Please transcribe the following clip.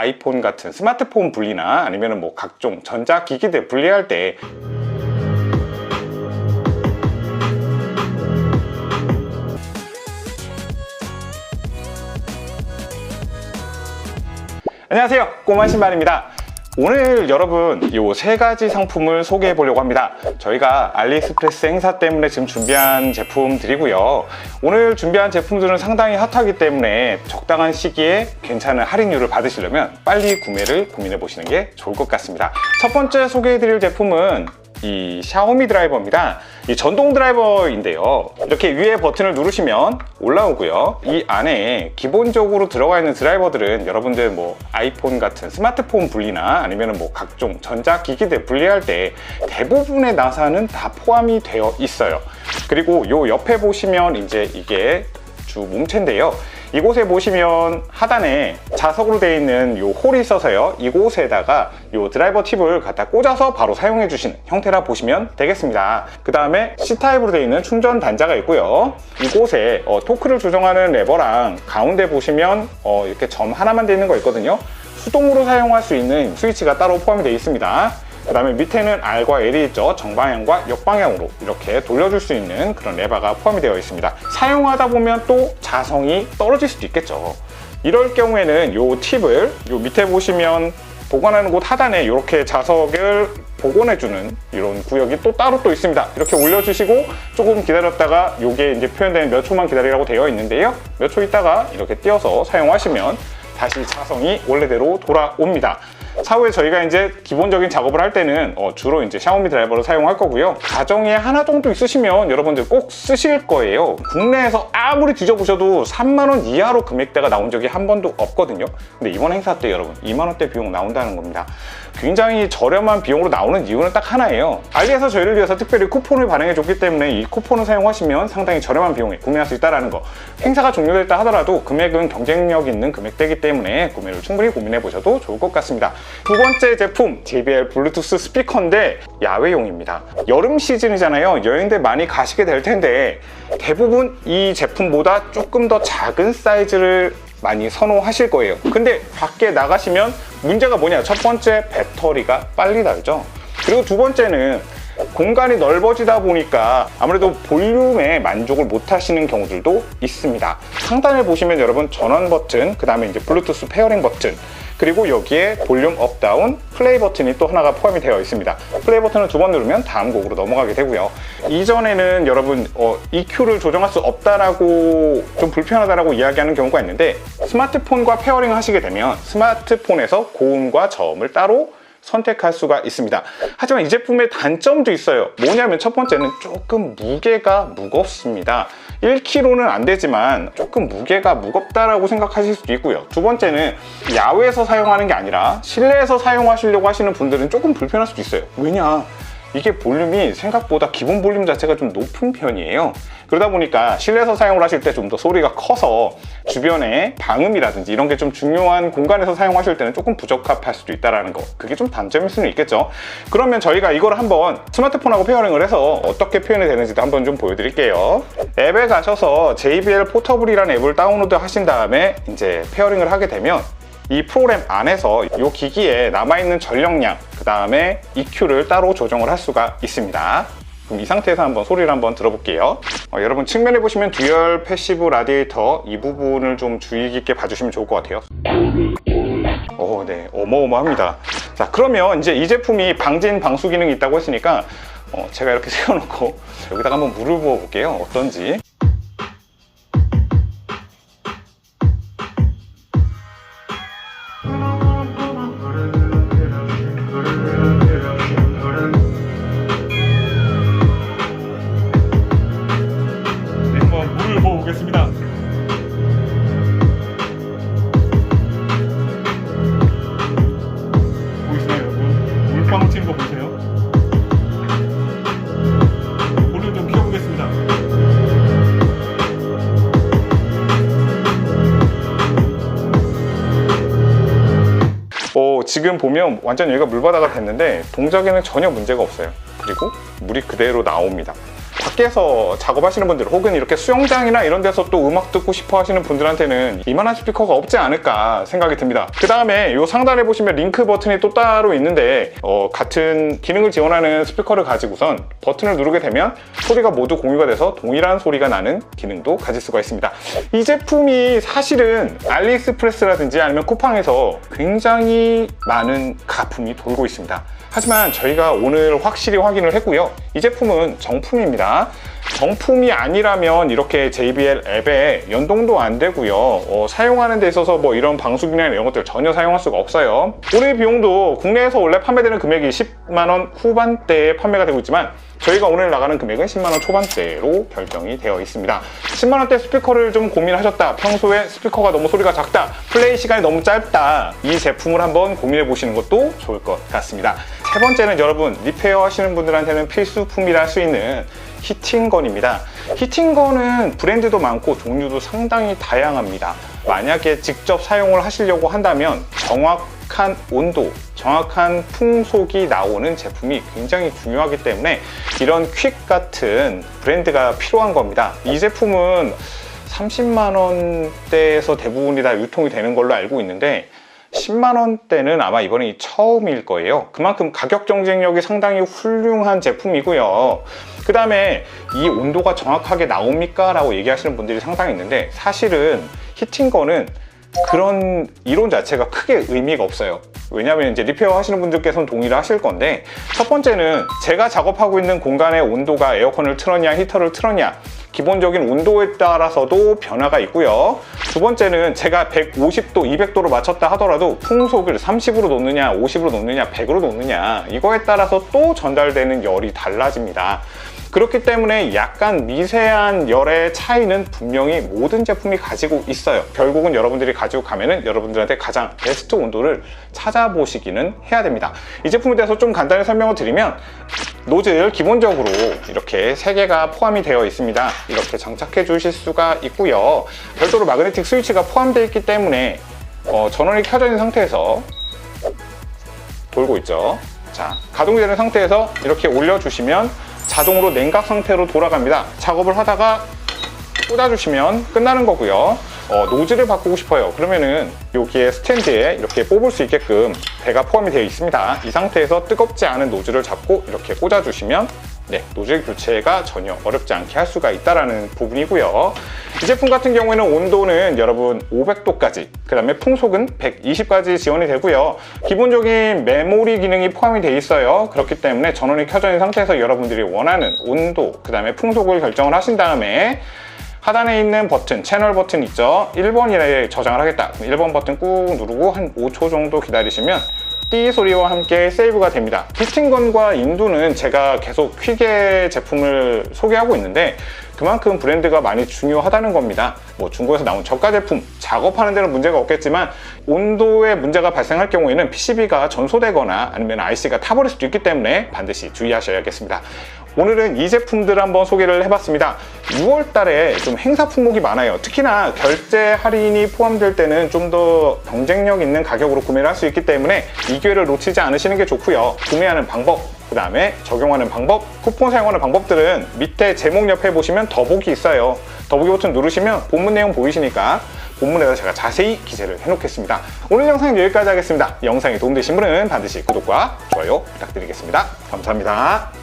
아이폰 같은 스마트폰 분리나 아니면 뭐 각종 전자기기들 분리할 때 안녕하세요, 꼬마 신발입니다. 오늘 여러분 요 세 가지 상품을 소개해 보려고 합니다. 저희가 알리익스프레스 행사 때문에 지금 준비한 제품들이고요. 오늘 준비한 제품들은 상당히 핫하기 때문에 적당한 시기에 괜찮은 할인율을 받으시려면 빨리 구매를 고민해 보시는 게 좋을 것 같습니다. 첫 번째 소개해 드릴 제품은 이 샤오미 드라이버입니다. 이 전동 드라이버인데요, 이렇게 위에 버튼을 누르시면 올라오고요. 이 안에 기본적으로 들어가 있는 드라이버들은 여러분들 뭐 아이폰 같은 스마트폰 분리나 아니면 뭐 각종 전자기기들 분리할 때 대부분의 나사는 다 포함이 되어 있어요. 그리고 요 옆에 보시면 이제 이게 주 몸체인데요, 이곳에 보시면 하단에 자석으로 되어 있는 요 홀이 있어서요, 이곳에다가 요 드라이버 팁을 갖다 꽂아서 바로 사용해 주시는 형태라 보시면 되겠습니다. 그 다음에 C타입으로 되어 있는 충전 단자가 있고요. 이곳에 토크를 조정하는 레버랑 가운데 보시면 이렇게 점 하나만 되어 있는 거 있거든요. 수동으로 사용할 수 있는 스위치가 따로 포함이 되어 있습니다. 그 다음에 밑에는 R과 L이 있죠. 정방향과 역방향으로 이렇게 돌려줄 수 있는 그런 레버가 포함이 되어 있습니다. 사용하다 보면 또 자성이 떨어질 수도 있겠죠. 이럴 경우에는 요 팁을 요 밑에 보시면 보관하는 곳 하단에 이렇게 자석을 복원해주는 이런 구역이 또 따로 또 있습니다. 이렇게 올려주시고 조금 기다렸다가 요게 이제 표현되는 몇 초만 기다리라고 되어 있는데요, 몇 초 있다가 이렇게 띄어서 사용하시면 다시 자성이 원래대로 돌아옵니다. 차후에 저희가 이제 기본적인 작업을 할 때는 주로 이제 샤오미 드라이버를 사용할 거고요. 가정에 하나 정도 있으시면 여러분들 꼭 쓰실 거예요. 국내에서 아무리 뒤져보셔도 3만원 이하로 금액대가 나온 적이 한 번도 없거든요. 근데 이번 행사 때 여러분 2만원대 비용 나온다는 겁니다. 굉장히 저렴한 비용으로 나오는 이유는 딱 하나예요. 알리에서 저희를 위해서 특별히 쿠폰을 발행해 줬기 때문에 이 쿠폰을 사용하시면 상당히 저렴한 비용에 구매할 수 있다는 거. 행사가 종료됐다 하더라도 금액은 경쟁력 있는 금액대이기 때문에 구매를 충분히 고민해 보셔도 좋을 것 같습니다. 두 번째 제품, JBL 블루투스 스피커인데 야외용입니다. 여름 시즌이잖아요. 여행들 많이 가시게 될 텐데 대부분 이 제품보다 조금 더 작은 사이즈를 많이 선호하실 거예요. 근데 밖에 나가시면 문제가 뭐냐? 첫 번째, 배터리가 빨리 닳죠. 그리고 두 번째는 공간이 넓어지다 보니까 아무래도 볼륨에 만족을 못 하시는 경우들도 있습니다. 상단에 보시면 여러분 전원 버튼, 그 다음에 이제 블루투스 페어링 버튼, 그리고 여기에 볼륨 업, 다운, 플레이 버튼이 또 하나가 포함이 되어 있습니다. 플레이 버튼을 두 번 누르면 다음 곡으로 넘어가게 되고요. 이전에는 여러분 EQ를 조정할 수 없다라고 좀 불편하다라고 이야기하는 경우가 있는데, 스마트폰과 페어링 하시게 되면 스마트폰에서 고음과 저음을 따로 선택할 수가 있습니다. 하지만 이 제품의 단점도 있어요. 뭐냐면 첫 번째는 조금 무게가 무겁습니다. 1kg는 안 되지만 조금 무게가 무겁다라고 생각하실 수도 있고요. 두 번째는 야외에서 사용하는 게 아니라 실내에서 사용하시려고 하시는 분들은 조금 불편할 수도 있어요. 왜냐? 이게 볼륨이 생각보다 기본 볼륨 자체가 좀 높은 편이에요. 그러다 보니까 실내에서 사용을 하실 때 좀 더 소리가 커서 주변에 방음이라든지 이런 게 좀 중요한 공간에서 사용하실 때는 조금 부적합할 수도 있다는 거, 그게 좀 단점일 수는 있겠죠. 그러면 저희가 이걸 한번 스마트폰하고 페어링을 해서 어떻게 표현이 되는지도 한번 좀 보여드릴게요. 앱에 가셔서 JBL 포터블이라는 앱을 다운로드 하신 다음에 이제 페어링을 하게 되면 이 프로그램 안에서 이 기기에 남아있는 전력량, 그 다음에 EQ를 따로 조정을 할 수가 있습니다. 그럼 이 상태에서 한번 소리를 한번 들어볼게요. 여러분 측면에 보시면 듀얼 패시브 라디에이터, 이 부분을 좀 주의 깊게 봐주시면 좋을 것 같아요. 네, 어마어마합니다. 자, 그러면 이제 이 제품이 방진 방수 기능이 있다고 했으니까 제가 이렇게 세워놓고 여기다가 한번 물을 부어 볼게요. 어떤지. 보겠습니다. 보이시나요 여러분? 물방울 튀는 거 보이세요? 볼륨 좀 키워보겠습니다. 지금 보면 완전 여기가 물바다가 됐는데 동작에는 전혀 문제가 없어요. 그리고 물이 그대로 나옵니다. 밖에서 작업하시는 분들 혹은 이렇게 수영장이나 이런 데서 또 음악 듣고 싶어 하시는 분들한테는 이만한 스피커가 없지 않을까 생각이 듭니다. 그 다음에 이 상단에 보시면 링크 버튼이 또 따로 있는데 같은 기능을 지원하는 스피커를 가지고선 버튼을 누르게 되면 소리가 모두 공유가 돼서 동일한 소리가 나는 기능도 가질 수가 있습니다. 이 제품이 사실은 알리익스프레스라든지 아니면 쿠팡에서 굉장히 많은 가품이 돌고 있습니다. 하지만 저희가 오늘 확실히 확인을 했고요. 이 제품은 정품입니다. 정품이 아니라면 이렇게 JBL 앱에 연동도 안 되고요. 사용하는 데 있어서 뭐 이런 방수기나 이런 것들 전혀 사용할 수가 없어요. 오늘 비용도 국내에서 원래 판매되는 금액이 10만원 후반대에 판매가 되고 있지만 저희가 오늘 나가는 금액은 10만원 초반대로 결정이 되어 있습니다. 10만원대 스피커를 좀 고민하셨다, 평소에 스피커가 너무 소리가 작다, 플레이 시간이 너무 짧다, 이 제품을 한번 고민해 보시는 것도 좋을 것 같습니다. 세 번째는 여러분, 리페어 하시는 분들한테는 필수품이라 할 수 있는 히팅건입니다. 히팅건은 브랜드도 많고 종류도 상당히 다양합니다. 만약에 직접 사용을 하시려고 한다면 정확한 온도, 정확한 풍속이 나오는 제품이 굉장히 중요하기 때문에 이런 퀵 같은 브랜드가 필요한 겁니다. 이 제품은 30만 원대에서 대부분이 다 유통이 되는 걸로 알고 있는데 10만 원대는 아마 이번이 처음일 거예요. 그만큼 가격 경쟁력이 상당히 훌륭한 제품이고요. 그 다음에 이 온도가 정확하게 나옵니까? 라고 얘기하시는 분들이 상당히 있는데 사실은 히팅건은 그런 이론 자체가 크게 의미가 없어요. 왜냐하면 이제 리페어 하시는 분들께서는 동의를 하실 건데, 첫 번째는 제가 작업하고 있는 공간의 온도가 에어컨을 틀었냐 히터를 틀었냐 기본적인 온도에 따라서도 변화가 있고요. 두 번째는 제가 150도, 200도로 맞췄다 하더라도 풍속을 30으로 놓느냐, 50으로 놓느냐, 100으로 놓느냐 이거에 따라서 또 전달되는 열이 달라집니다. 그렇기 때문에 약간 미세한 열의 차이는 분명히 모든 제품이 가지고 있어요. 결국은 여러분들이 가지고 가면은 여러분들한테 가장 베스트 온도를 찾아보시기는 해야 됩니다. 이 제품에 대해서 좀 간단히 설명을 드리면, 노즐 기본적으로 이렇게 3개가 포함이 되어 있습니다. 이렇게 장착해 주실 수가 있고요. 별도로 마그네틱 스위치가 포함되어 있기 때문에 전원이 켜져 있는 상태에서 돌고 있죠. 자, 가동이 되는 상태에서 이렇게 올려주시면 자동으로 냉각 상태로 돌아갑니다. 작업을 하다가 꽂아주시면 끝나는 거고요. 노즐을 바꾸고 싶어요. 그러면은 여기에 스탠드에 이렇게 뽑을 수 있게끔 배가 포함이 되어 있습니다. 이 상태에서 뜨겁지 않은 노즐을 잡고 이렇게 꽂아주시면 노즐 교체가 전혀 어렵지 않게 할 수가 있다는 부분이고요. 이 제품 같은 경우에는 온도는 여러분 500도까지, 그 다음에 풍속은 120까지 지원이 되고요. 기본적인 메모리 기능이 포함이 되어 있어요. 그렇기 때문에 전원이 켜져 있는 상태에서 여러분들이 원하는 온도, 그 다음에 풍속을 결정을 하신 다음에 하단에 있는 버튼, 채널 버튼 있죠? 1번이라에 저장을 하겠다. 1번 버튼 꾹 누르고 한 5초 정도 기다리시면 띠 소리와 함께 세이브가 됩니다. 히팅건과 인두는 제가 계속 퀵의 제품을 소개하고 있는데 그만큼 브랜드가 많이 중요하다는 겁니다. 뭐 중고에서 나온 저가 제품, 작업하는 데는 문제가 없겠지만 온도에 문제가 발생할 경우에는 PCB가 전소되거나 아니면 IC가 타버릴 수도 있기 때문에 반드시 주의하셔야겠습니다. 오늘은 이 제품들을 한번 소개를 해봤습니다. 6월 달에 좀 행사 품목이 많아요. 특히나 결제 할인이 포함될 때는 좀 더 경쟁력 있는 가격으로 구매를 할 수 있기 때문에 이 기회를 놓치지 않으시는 게 좋고요. 구매하는 방법, 그 다음에 적용하는 방법, 쿠폰 사용하는 방법들은 밑에 제목 옆에 보시면 더보기 있어요. 더보기 버튼 누르시면 본문 내용 보이시니까 본문에서 제가 자세히 기재를 해놓겠습니다. 오늘 영상은 여기까지 하겠습니다. 영상이 도움되신 분은 반드시 구독과 좋아요 부탁드리겠습니다. 감사합니다.